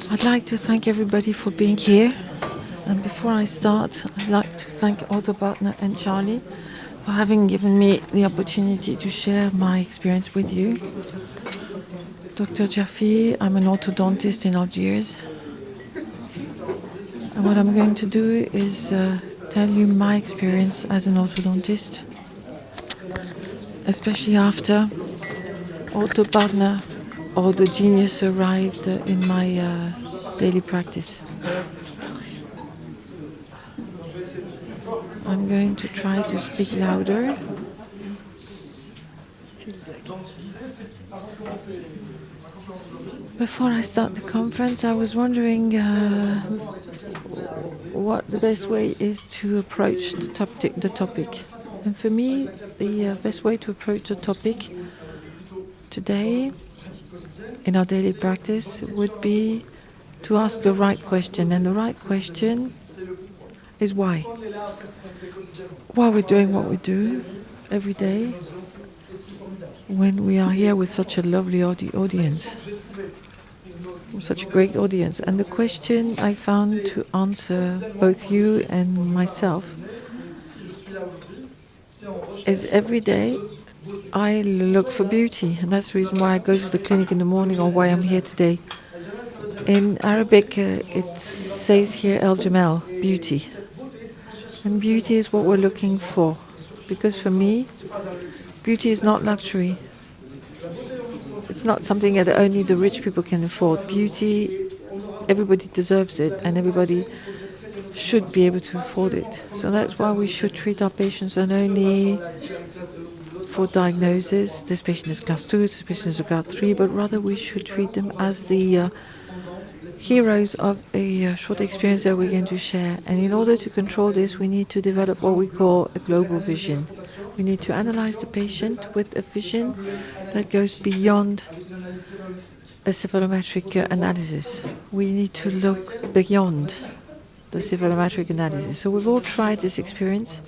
I'd like to thank everybody for being here. And before I start, I'd like to thank Orthopartner and Charlie for having given me the opportunity to share my experience with you. Dr. DJERFI, I'm an orthodontist in Algiers. And what I'm going to do is tell you my experience as an orthodontist, especially after Orthopartner or the genius arrived in my daily practice. I'm going to try to speak louder. Before I start the conference, I was wondering what the best way is to approach the topic. And for me, the best way to approach the topic today in our daily practice would be to ask the right question. And the right question is why. Why we're doing what we do every day when we are here with such a lovely audience, such a great audience. And the question I found to answer both you and myself is every day I look for beauty, and that's the reason why I go to the clinic in the morning or why I'm here today. In Arabic, it says here El Jamal, beauty. And beauty is what we're looking for, because for me, beauty is not luxury. It's not something that only the rich people can afford. Beauty, everybody deserves it, and everybody should be able to afford it. So that's why we should treat our patients not only for diagnosis, this patient is class 2, this patient is a class 3, but rather we should treat them as the heroes of a short experience that we're going to share. And in order to control this, we need to develop what we call a global vision. We need to analyze the patient with a vision that goes beyond a cephalometric analysis. We need to look beyond the cephalometric analysis. So we've all tried this experience.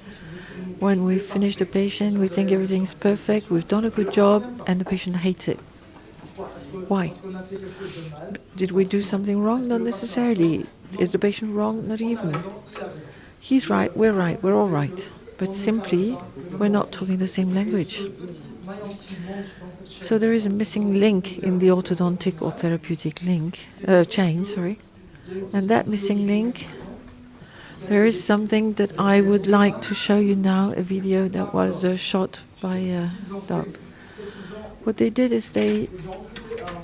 When we finish the patient, we think everything's perfect, we've done a good job, and the patient hates it. Why? Did we do something wrong? Not necessarily. Is the patient wrong? Not even. He's right, we're all right. But simply, we're not talking the same language. So there is a missing link in the orthodontic or therapeutic chain. And that missing link, there is something that I would like to show you now, a video that was shot by Dove. What they did is they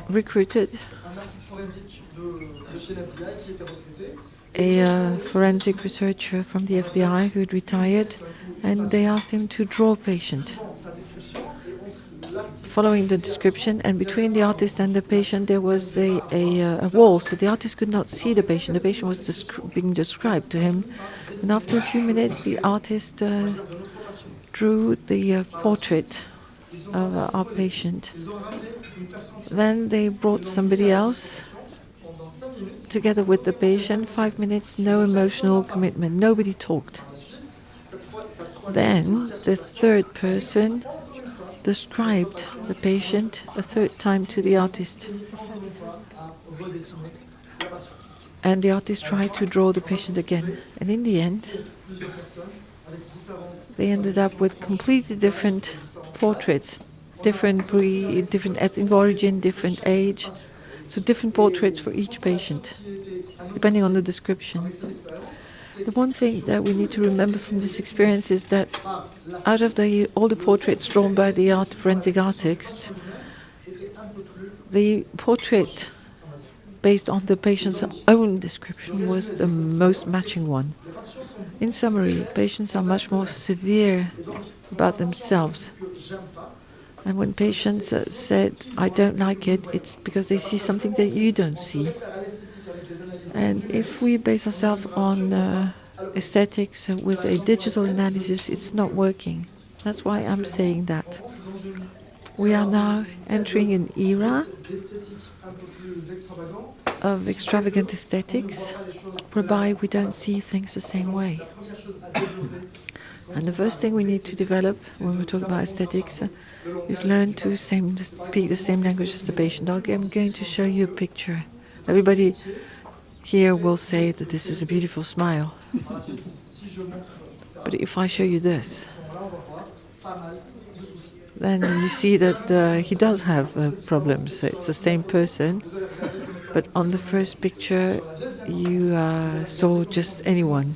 recruited a forensic researcher from the FBI who had retired, and they asked him to draw a patient following the description, and between the artist and the patient there was a wall, so the artist could not see the patient. The patient was being described to him, and after a few minutes the artist drew the portrait of our patient. Then they brought somebody else together with the patient. 5 minutes, no emotional commitment, nobody talked. Then the third person described the patient a third time to the artist. And the artist tried to draw the patient again. And in the end, they ended up with completely different portraits, different breed, different ethnic origin, different age. So different portraits for each patient, depending on the description. The one thing that we need to remember from this experience is that out of all the portraits drawn by the forensic artist, the portrait based on the patient's own description was the most matching one. In summary, patients are much more severe about themselves. And when patients said, I don't like it, it's because they see something that you don't see. And if we base ourselves on aesthetics with a digital analysis, it's not working. That's why I'm saying that. We are now entering an era of extravagant aesthetics, whereby we don't see things the same way. And the first thing we need to develop when we're talking about aesthetics is learn to speak the same language as the patient. I'm going to show you a picture. Everybody here will say that this is a beautiful smile. But if I show you this, then you see that he does have problems. It's the same person, but on the first picture you saw just anyone.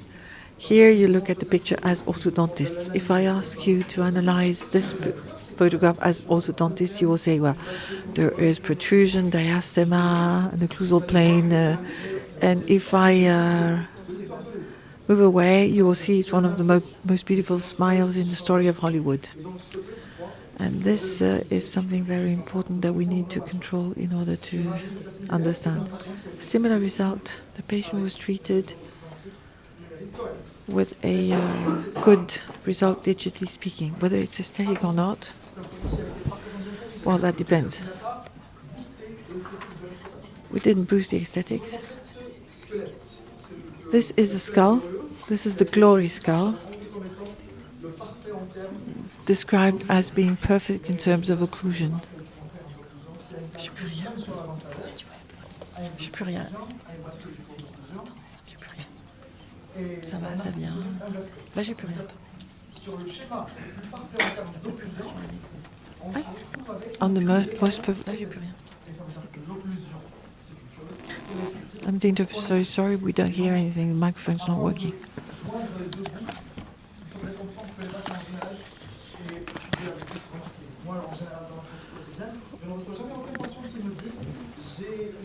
Here you look at the picture as orthodontists. If I ask you to analyze this photograph as orthodontist, you will say, well, there is protrusion, diastema, an occlusal plane, and if I move away, you will see it's one of the most beautiful smiles in the story of Hollywood. And this is something very important that we need to control in order to understand. Similar result, the patient was treated with a good result, digitally speaking. Whether it's aesthetic or not, well, that depends. We didn't boost the aesthetics. This is a skull. This is the glory skull, described as being perfect in terms of occlusion. Ça va, ça vient. Là, j'ai plus rien. On the most perfect. Là, j'ai plus rien. I'm the interpreter, sorry, we don't hear anything. The microphone's not working.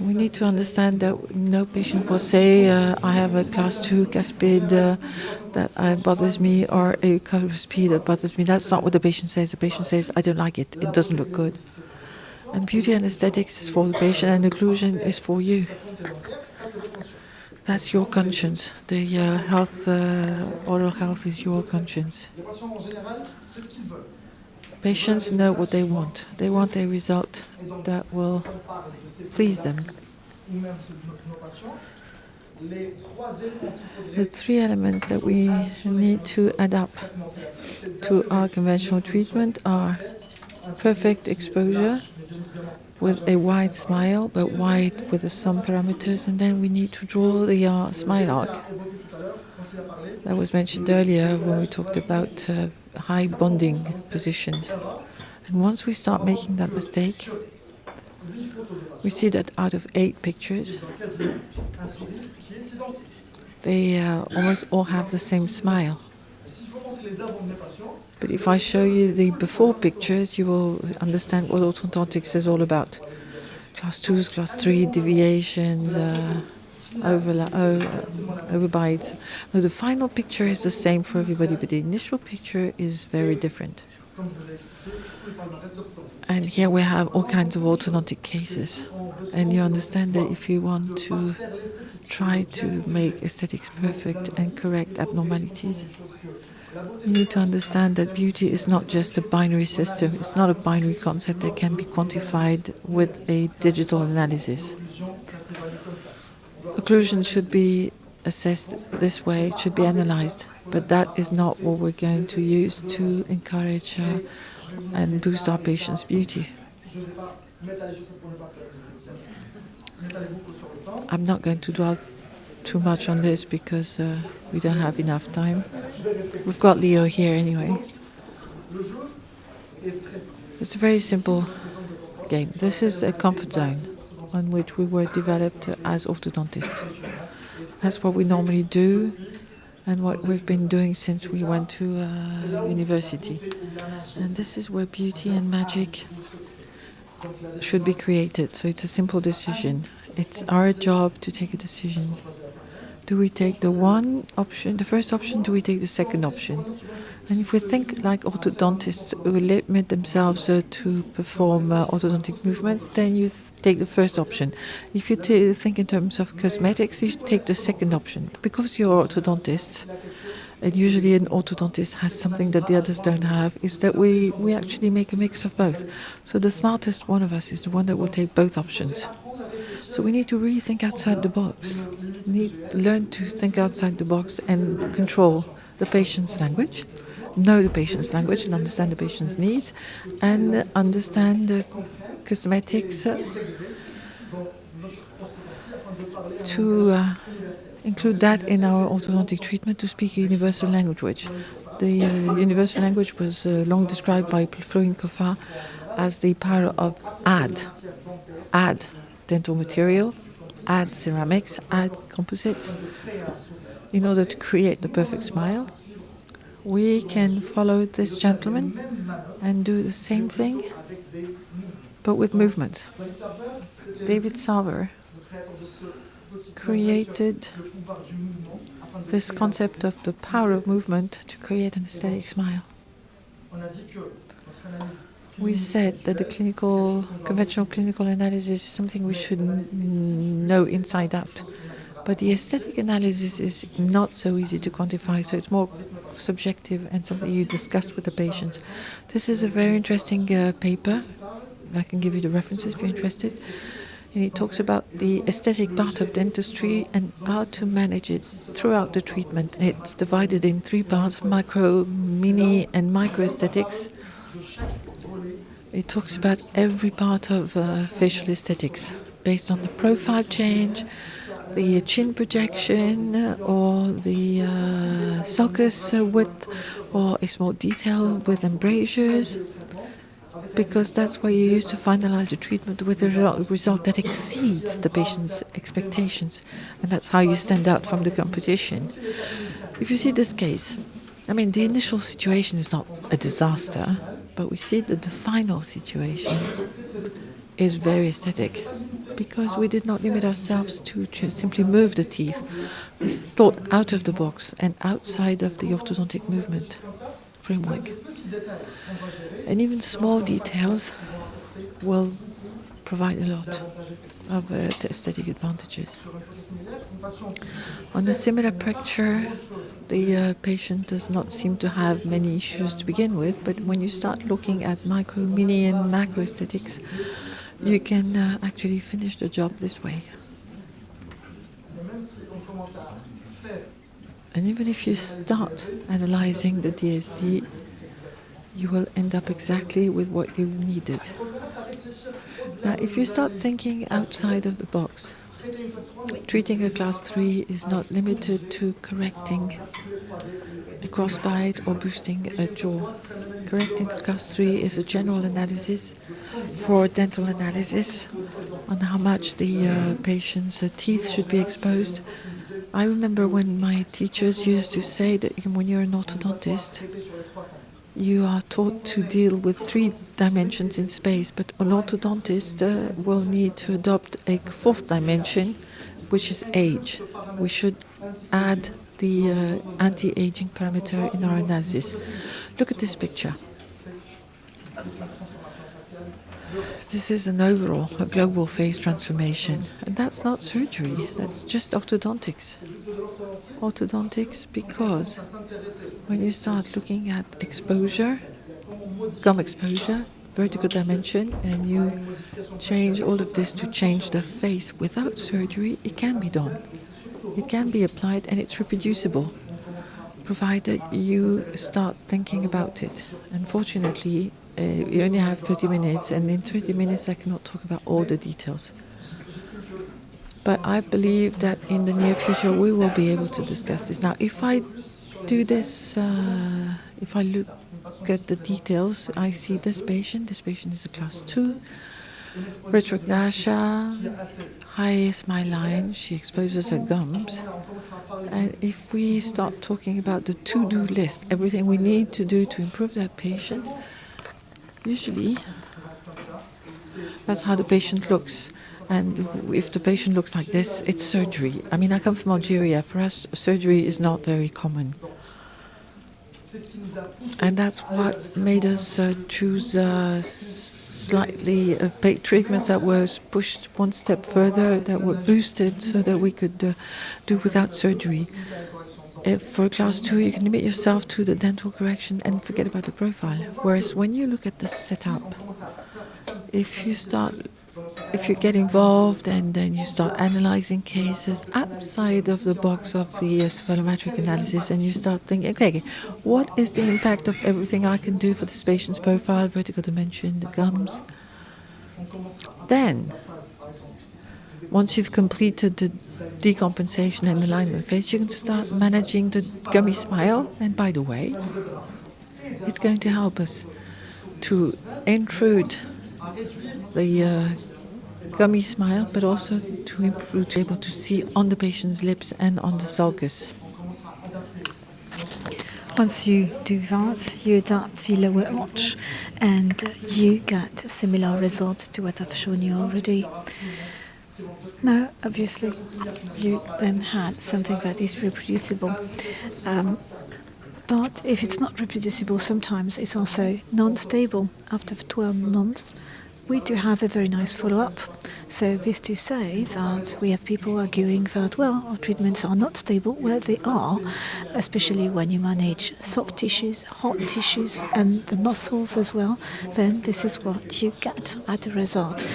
We need to understand that no patient will say, I have a class 2 caspid that bothers me, or a cuspid that bothers me. That's not what the patient says. The patient says, I don't like it. It doesn't look good. And beauty and aesthetics is for the patient, and occlusion is for you. That's your conscience. The oral health is your conscience. Patients know what they want. They want a result that will please them. The three elements that we need to adapt to our conventional treatment are perfect exposure with a wide smile, but wide with some parameters, and then we need to draw the smile arc. That was mentioned earlier when we talked about high bonding positions. And once we start making that mistake, we see that out of 8 pictures, they almost all have the same smile. But if I show you the before pictures, you will understand what orthodontics is all about. Class 2s, class 3, deviations, overbites. Now, the final picture is the same for everybody, but the initial picture is very different. And here we have all kinds of orthodontic cases. And you understand that if you want to try to make aesthetics perfect and correct abnormalities, you need to understand that beauty is not just a binary system. It's not a binary concept that can be quantified with a digital analysis. Occlusion should be assessed this way, it should be analyzed, but that is not what we're going to use to encourage and boost our patients' beauty. I'm not going to dwell too much on this because we don't have enough time. We've got Leo here anyway. It's a very simple game. This is a comfort zone on which we were developed as orthodontists. That's what we normally do and what we've been doing since we went to university. And this is where beauty and magic should be created. So it's a simple decision. It's our job to take a decision. Do we take the one option, the first option, do we take the second option? And if we think like orthodontists who limit themselves to perform orthodontic movements, then you take the first option. If you think in terms of cosmetics, you take the second option. Because you're orthodontists, and usually an orthodontist has something that the others don't have, is that we actually make a mix of both. So the smartest one of us is the one that will take both options. So we need to really think outside the box. We need to learn to think outside the box and control the patient's language know the patient's language and understand the patient's needs, and understand the cosmetics to include that in our orthodontic treatment to speak a universal language. The universal language was long described by Florine Coffin as the power of add dental material, add ceramics, add composites in order to create the perfect smile. We can follow this gentleman and do the same thing, but with movement. David Salver created this concept of the power of movement to create an aesthetic smile. We said that the conventional clinical analysis is something we should know inside out. But the aesthetic analysis is not so easy to quantify, so it's more subjective and something you discuss with the patients. This is a very interesting paper. I can give you the references if you're interested. And it talks about the aesthetic part of dentistry and how to manage it throughout the treatment. It's divided in 3 parts: micro, mini, and micro aesthetics. It talks about every part of facial aesthetics based on the profile change, the chin projection, or the sulcus width, or a small detail with embrasures, because that's what you use to finalize the treatment with a result that exceeds the patient's expectations, and that's how you stand out from the competition. If you see this case, I mean, the initial situation is not a disaster, but we see that the final situation is very aesthetic, because we did not limit ourselves to simply move the teeth. We thought out of the box and outside of the orthodontic movement framework. And even small details will provide a lot of aesthetic advantages. On a similar picture, the patient does not seem to have many issues to begin with, but when you start looking at micro, mini, and macro aesthetics, you can actually finish the job this way. And even if you start analyzing the DSD, you will end up exactly with what you needed. Now, if you start thinking outside of the box, treating a class 3 is not limited to correcting a crossbite or boosting a jaw. Correcting a class 3 is a general analysis for dental analysis on how much the patient's teeth should be exposed. I remember when my teachers used to say that when you're an orthodontist, you are taught to deal with 3 dimensions in space, but an orthodontist will need to adopt a 4th dimension, which is age. We should add the anti-aging parameter in our analysis. Look at this picture. This is an overall, a global face transformation, and that's not surgery, that's just orthodontics. Orthodontics, because when you start looking at exposure, gum exposure, vertical dimension, and you change all of this to change the face without surgery, it can be done. It can be applied and it's reproducible, provided you start thinking about it. Unfortunately, you only have 30 minutes, and in 30 minutes I cannot talk about all the details. But I believe that in the near future we will be able to discuss this. Now, if I do this, if I look at the details, I see this patient. This patient is a class 2. Retrognathia, high smile line, she exposes her gums. And if we start talking about the to-do list, everything we need to do to improve that patient, usually that's how the patient looks. And if the patient looks like this, it's surgery. I mean, I come from Algeria. For us, surgery is not very common. And that's what made us choose slightly treatments that were pushed one step further, that were boosted so that we could do without surgery. For class 2, you can limit yourself to the dental correction and forget about the profile. Whereas when you look at the setup, if you start if you get involved and then you start analyzing cases outside of the box of the cephalometric analysis, and you start thinking, okay, what is the impact of everything I can do for this patient's profile, vertical dimension, the gums? Then, once you've completed the decompensation and alignment phase, you can start managing the gummy smile. And by the way, it's going to help us to intrude the gummy smile, but also to improve, to be able to see on the patient's lips and on the sulcus. Once you do that, you adapt the lower arch and you get a similar result to what I've shown you already. Now, obviously, you then had something that is reproducible. But if it's not reproducible, sometimes it's also non-stable. After 12 months, we do have a very nice follow-up. So this to say that we have people arguing that, well, our treatments are not stable. Well, they are, especially when you manage soft tissues, hard tissues, and the muscles as well. Then this is what you get as a result.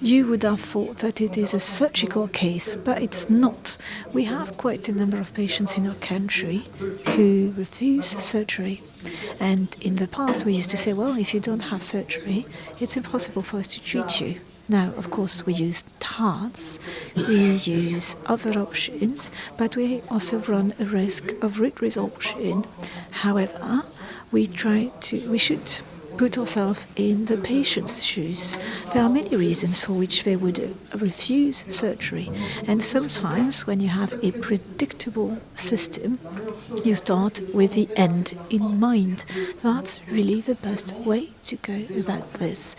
You would have thought that it is a surgical case, but it's not. We have quite a number of patients in our country who refuse surgery. And in the past, we used to say, well, if you don't have surgery, it's impossible for us to treat you. Now, of course, we use TARS, we use other options, but we also run a risk of root resorption. However, we should put ourselves in the patient's shoes. There are many reasons for which they would refuse surgery. And sometimes when you have a predictable system, you start with the end in mind. That's really the best way to go about this.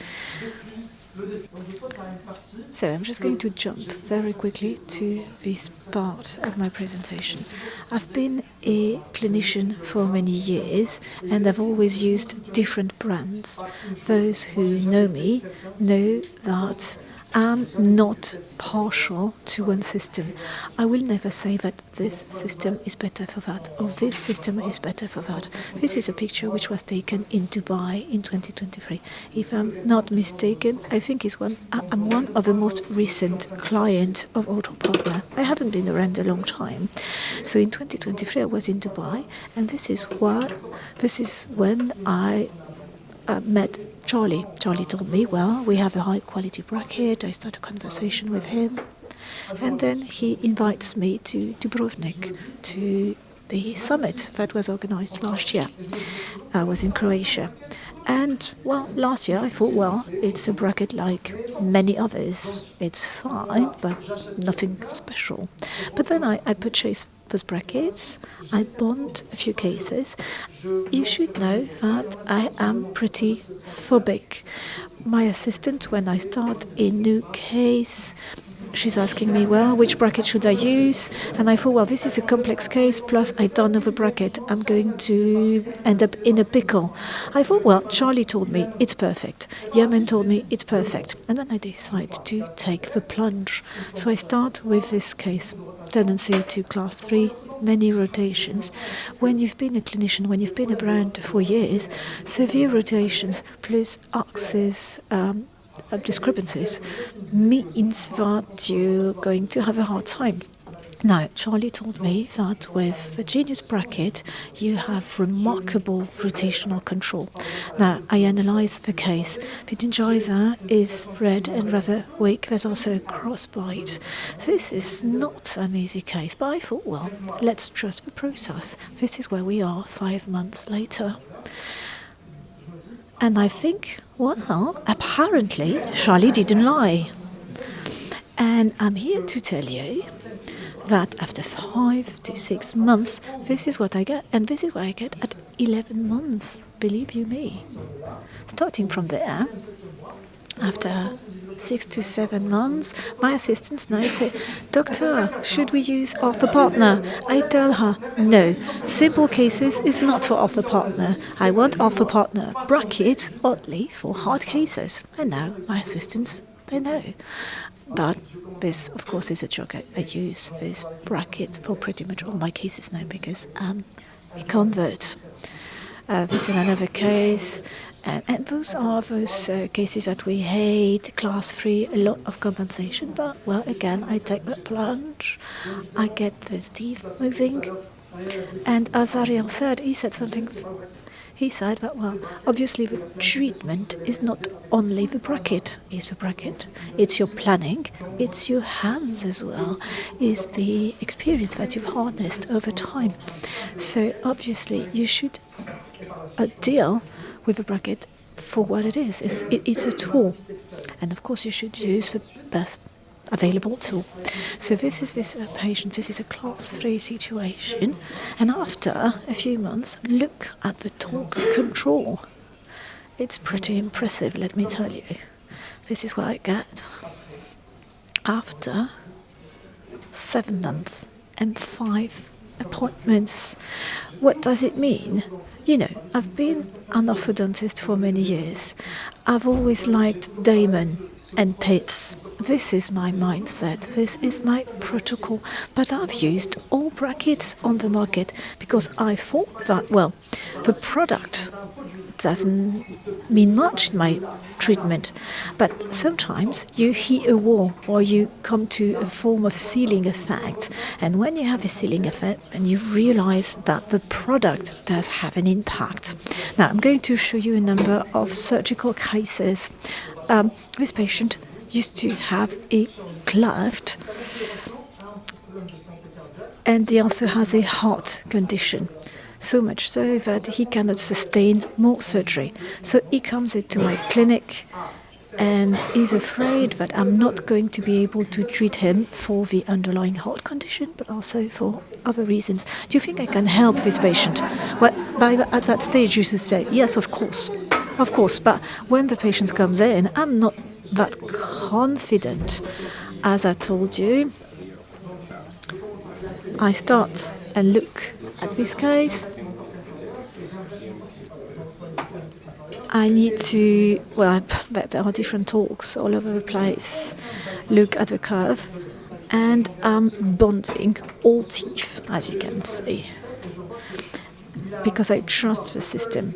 So I'm just going to jump very quickly to this part of my presentation. I've been a clinician for many years and I've always used different brands. Those who know me know that I'm not partial to one system. I will never say that this system is better for that or this system is better for that. This is a picture which was taken in Dubai in 2023. If I'm not mistaken, I think I'm one of the most recent clients of Orthopartner. I haven't been around a long time. So in 2023 I was in Dubai, and this is when I met Charlie. Charlie told me, well, we have a high quality bracket. I start a conversation with him, and then he invites me to Dubrovnik, to the summit that was organized last year. I was in Croatia. And, well, last year I thought, well, it's a bracket like many others. It's fine, but nothing special. But then I purchased those brackets. I bought a few cases. You should know that I am pretty phobic. My assistant, when I start a new case, she's asking me, well, which bracket should I use? And I thought, well, this is a complex case, plus I don't know the bracket. I'm going to end up in a pickle. I thought, well, Charlie told me it's perfect. Yemen told me it's perfect. And then I decide to take the plunge. So I start with this case, tendency to class 3, many rotations. When you've been a clinician, when you've been around for years, severe rotations plus axis discrepancies means that you're going to have a hard time. Now, Charlie told me that with the Genius bracket, you have remarkable rotational control. Now, I analysed the case. The gingiva is red and rather weak. There's also a crossbite. This is not an easy case, but I thought, well, let's trust the process. This is where we are 5 months later. And I think, well, apparently Charlie didn't lie. And I'm here to tell you that after 5 to 6 months, this is what I get. And this is what I get at 11 months, believe you me. Starting from there, after 6 to 7 months, my assistants now say, Doctor, should we use Orthopartner? I tell her, no, simple cases is not for Orthopartner. I want Orthopartner brackets only for hard cases. And now my assistants, they know. But this, of course, is a joke. I use this bracket for pretty much all my cases now because I'm a convert. This is another case. And those are those cases that we hate, class 3, a lot of compensation. But, well, again, I take the plunge, I get the teeth moving. And as Ariel said, he said something. He said that, well, obviously the treatment is not only the bracket, it's your planning, it's your hands as well, it's the experience that you've harnessed over time. So obviously you should deal with the bracket for what it is. It's a tool, and of course you should use the best available tool. So this is this patient, this is a class 3 situation, and after a few months, look at the torque control. It's pretty impressive, let me tell you. This is what I get after 7 months and 5 appointments. What does it mean? You know, I've been an orthodontist for many years. I've always liked Damon and Pitts. This is my mindset, this is my protocol, but I've used all brackets on the market because I thought that, well, the product doesn't mean much in my treatment, but sometimes you hit a wall or you come to a form of ceiling effect, and when you have a ceiling effect, then you realize that the product does have an impact. Now I'm going to show you a number of surgical cases. This patient used to have a cleft, and he also has a heart condition, so much so that he cannot sustain more surgery. So he comes into my clinic and he's afraid that I'm not going to be able to treat him for the underlying heart condition, but also for other reasons. Do you think I can help this patient? Well, at that stage you should say, yes, of course. Of course, but when the patient comes in, I'm not that confident. As I told you, I start and look at this case. I need to, well, there are different talks all over the place. Look at the curve, and I'm bonding all teeth, as you can see, because I trust the system.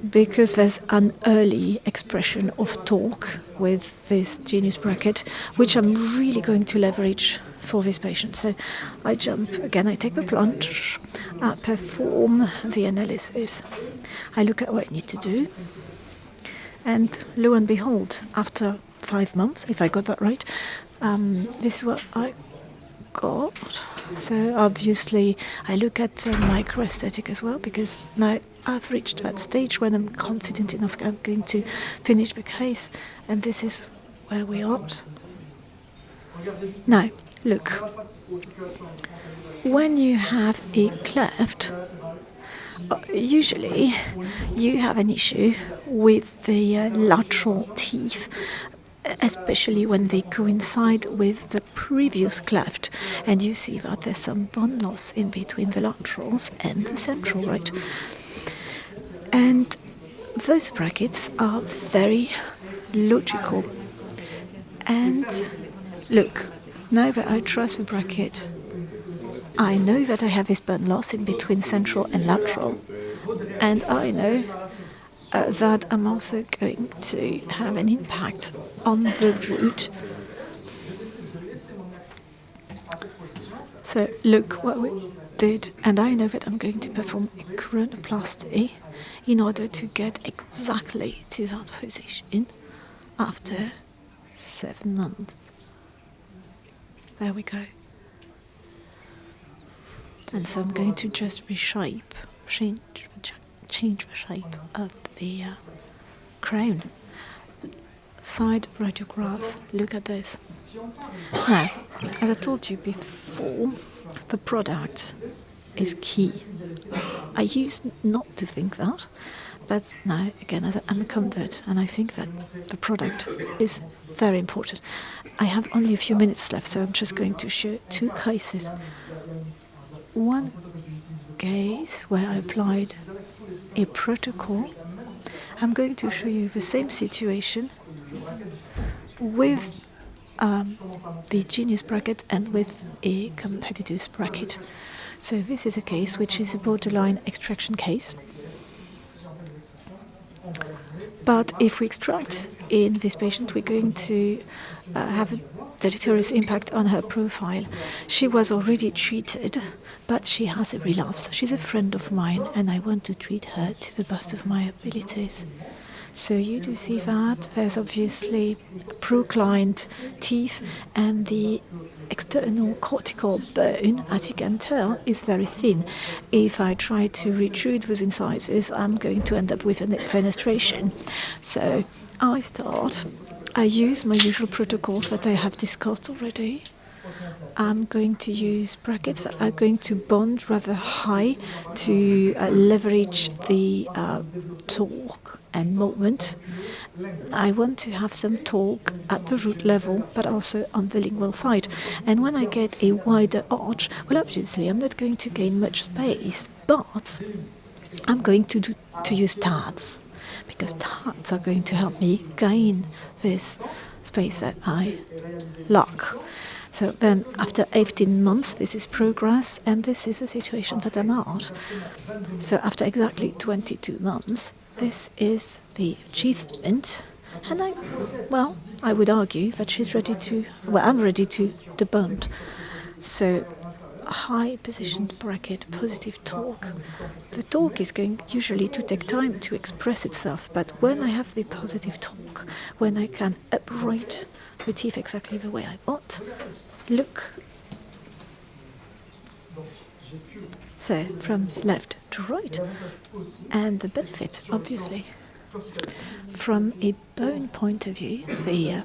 Because there's an early expression of torque with this genius bracket, which I'm really going to leverage for this patient. So I jump again, I take the plunge, I perform the analysis, I look at what I need to do, and lo and behold, after 5 months, if I got that right, this is what I got. So obviously I look at microaesthetic as well, because now I've reached that stage when I'm confident enough I'm going to finish the case, and this is where we are. Now, look, when you have a cleft, usually you have an issue with the lateral teeth, especially when they coincide with the previous cleft, and you see that there's some bone loss in between the laterals and the central, right? And those brackets are very logical. And look, now that I trust the bracket, I know that I have this bone loss in between central and lateral, and I know that I'm also going to have an impact on the root. So look what we did, and I know that I'm going to perform a coronoplasty in order to get exactly to that position after 7 months. There we go. And so I'm going to just change the shape of the crown. Side radiograph, look at this. Now, as I told you before, the product is key. I used not to think that, but now, again, I'm a convert, and I think that the product is very important. I have only a few minutes left, so I'm just going to show 2 cases. One case where I applied a protocol. I'm going to show you the same situation with the genius bracket and with a competitor's bracket. So this is a case which is a borderline extraction case. But if we extract in this patient, we're going to have a deleterious impact on her profile. She was already treated, but she has a relapse. She's a friend of mine, and I want to treat her to the best of my abilities. So you do see that there's obviously proclined teeth, and the external cortical bone, as you can tell, is very thin. If I try to retrude those incisors, I'm going to end up with a fenestration. So I use my usual protocols that I have discussed already. I'm going to use brackets that are going to bond rather high to leverage the torque and movement. I want to have some torque at the root level, but also on the lingual side. And when I get a wider arch, well, obviously I'm not going to gain much space, but I'm going to use TADs, because TADs are going to help me gain this space that I lack. So then after 18 months, this is progress, and this is the situation that I'm at. So after exactly 22 months, this is the achievement. And I would argue that she's ready to, I'm ready to debond. So high positioned bracket, positive torque. The torque is going usually to take time to express itself, but when I have the positive torque, when I can upright the teeth exactly the way I want, look. So from left to right, and the benefit, obviously, from a bone point of view, the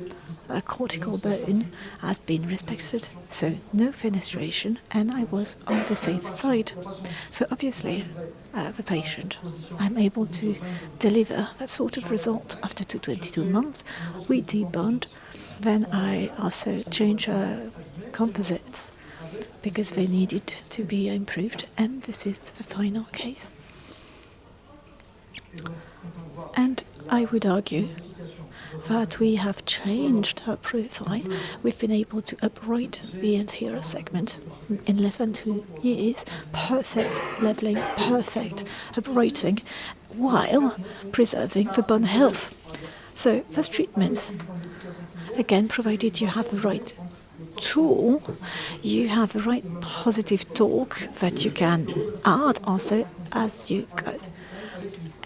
cortical bone has been respected, so no fenestration, and I was on the safe side. So obviously, the patient, I'm able to deliver that sort of result after 22 months. We debond, then I also change composites because they needed to be improved, and this is the final case. And I would argue that we have changed her profile. We've been able to upright the anterior segment in less than 2 years. Perfect leveling, perfect uprighting, while preserving the bone health. So those treatments, again, provided you have the right tool, you have the right positive torque that you can add also as you go.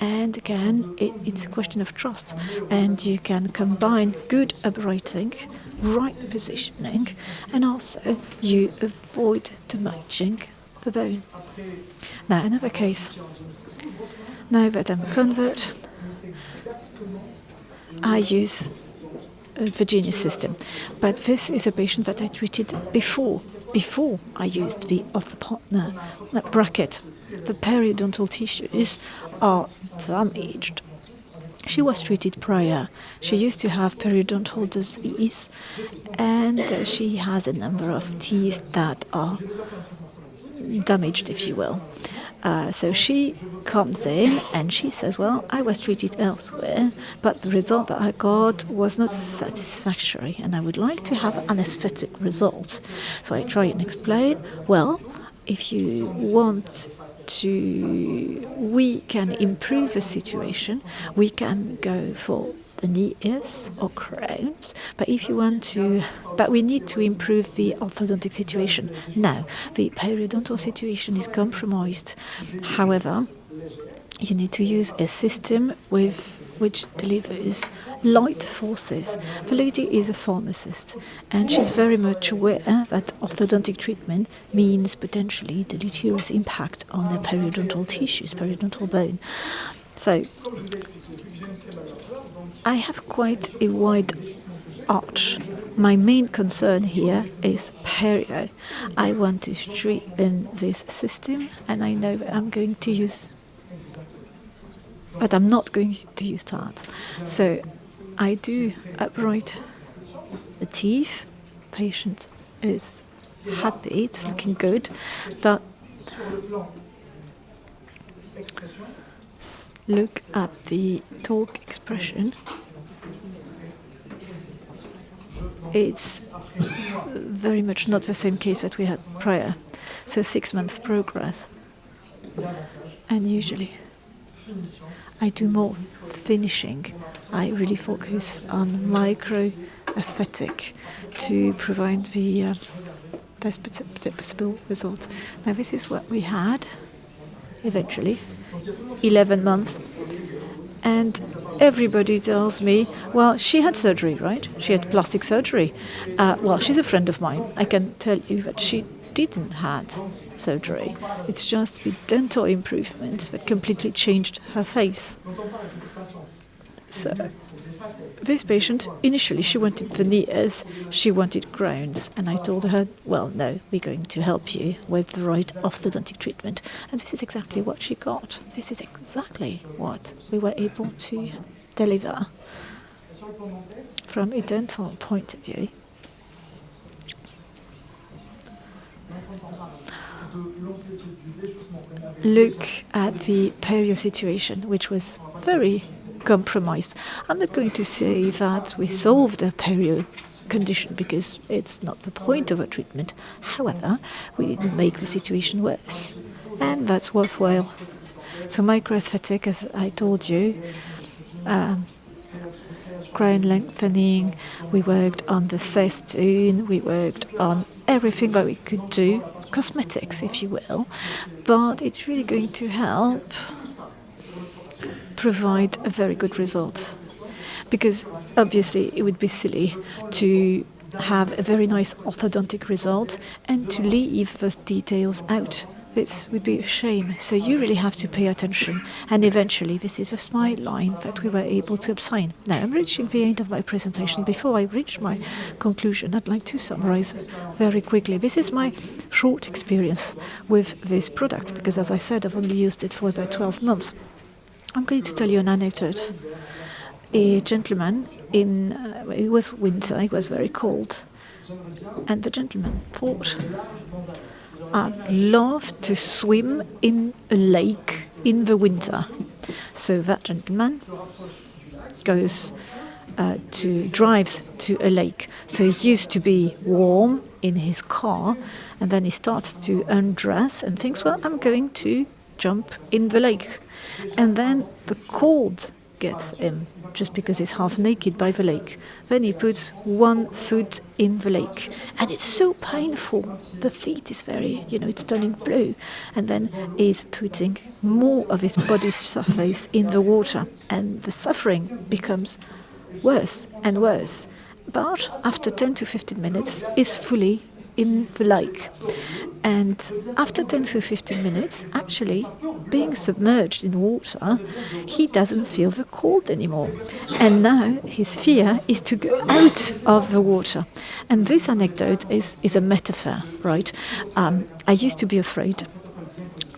And again, it's a question of trust, and you can combine good uprighting, right positioning, and also you avoid damaging the bone. Now, another case. Now that I'm a convert, I use a Virginia system, but this is a patient that I treated before I used the orthopartner bracket. The periodontal tissues are damaged. She was treated prior. She used to have periodontal disease, and she has a number of teeth that are damaged, if you will. So she comes in and she says, well, I was treated elsewhere, but the result that I got was not satisfactory, and I would like to have an aesthetic result. So I try and explain, well, if you want to, we can improve the situation, we can go for veneers or crowns, but if you want to, but we need to improve the orthodontic situation. Now, the periodontal situation is compromised. However, you need to use a system which delivers light forces. The lady is a pharmacist, and she's very much aware that orthodontic treatment means potentially deleterious impact on the periodontal tissues, periodontal bone. So I have quite a wide arch. My main concern here is Perio. I want to strengthen this system, and I know that I'm going to use, but I'm not going to use tarts. So I do upright the teeth. Patient is happy, it's looking good, but look at the torque expression. It's very much not the same case that we had prior. So 6 months progress. And usually I do more finishing. I really focus on micro aesthetic to provide the best possible result. Now this is what we had eventually, 11 months. And everybody tells me, well, she had surgery, right? She had plastic surgery. Well, she's a friend of mine. I can tell you that she didn't had surgery. It's just the dental improvements that completely changed her face. So this patient, initially she wanted veneers, she wanted crowns, and I told her, well, no, we're going to help you with the right orthodontic treatment. And this is exactly what she got. This is exactly what we were able to deliver from a dental point of view. Look at the Perio situation, which was very compromised. I'm not going to say that we solved a Perio condition because it's not the point of a treatment. However, we didn't make the situation worse, and that's worthwhile. So microaesthetic, as I told you, crown lengthening, we worked on the festoon, we worked on everything that we could do, cosmetics if you will, but it's really going to help provide a very good result. Because obviously it would be silly to have a very nice orthodontic result and to leave those details out. This would be a shame. So you really have to pay attention. And eventually this is the smile line that we were able to obtain. Now I'm reaching the end of my presentation. Before I reach my conclusion, I'd like to summarize very quickly. This is my short experience with this product because, as I said, I've only used it for about 12 months. I'm going to tell you an anecdote. A gentleman it was winter, it was very cold, and the gentleman thought, I'd love to swim in a lake in the winter. So that gentleman drives to a lake. So he used to be warm in his car, and then he starts to undress and thinks, well, I'm going to jump in the lake. And then the cold gets him, just because he's half naked by the lake. Then he puts one foot in the lake, and it's so painful. The feet is very, it's turning blue. And then he's putting more of his body surface in the water, and the suffering becomes worse and worse. But after 10 to 15 minutes, he's fully in the lake. And after 10 to 15 minutes, actually, being submerged in water, he doesn't feel the cold anymore. And now his fear is to go out of the water. And this anecdote is a metaphor, right? I used to be afraid.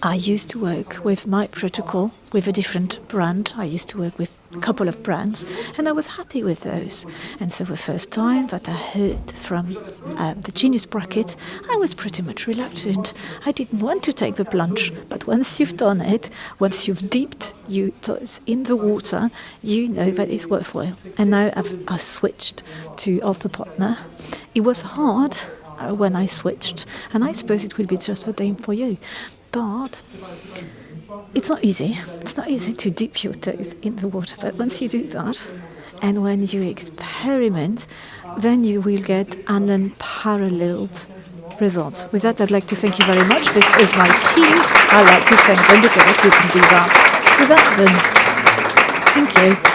I used to work with my protocol with a different brand. I used to work with a couple of brands, and I was happy with those. And so the first time that I heard from the Genius bracket, I was pretty much reluctant. I didn't want to take the plunge, but once you've done it, once you've dipped your toes in the water, you know that it's worthwhile. And now I've switched to Orthopartner. It was hard when I switched, and I suppose it will be just the same for you. But it's not easy. It's not easy to dip your toes in the water. But once you do that, and when you experiment, then you will get an unparalleled result. With that, I'd like to thank you very much. This is my team. I'd like to thank them because I couldn't do that without them. Thank you.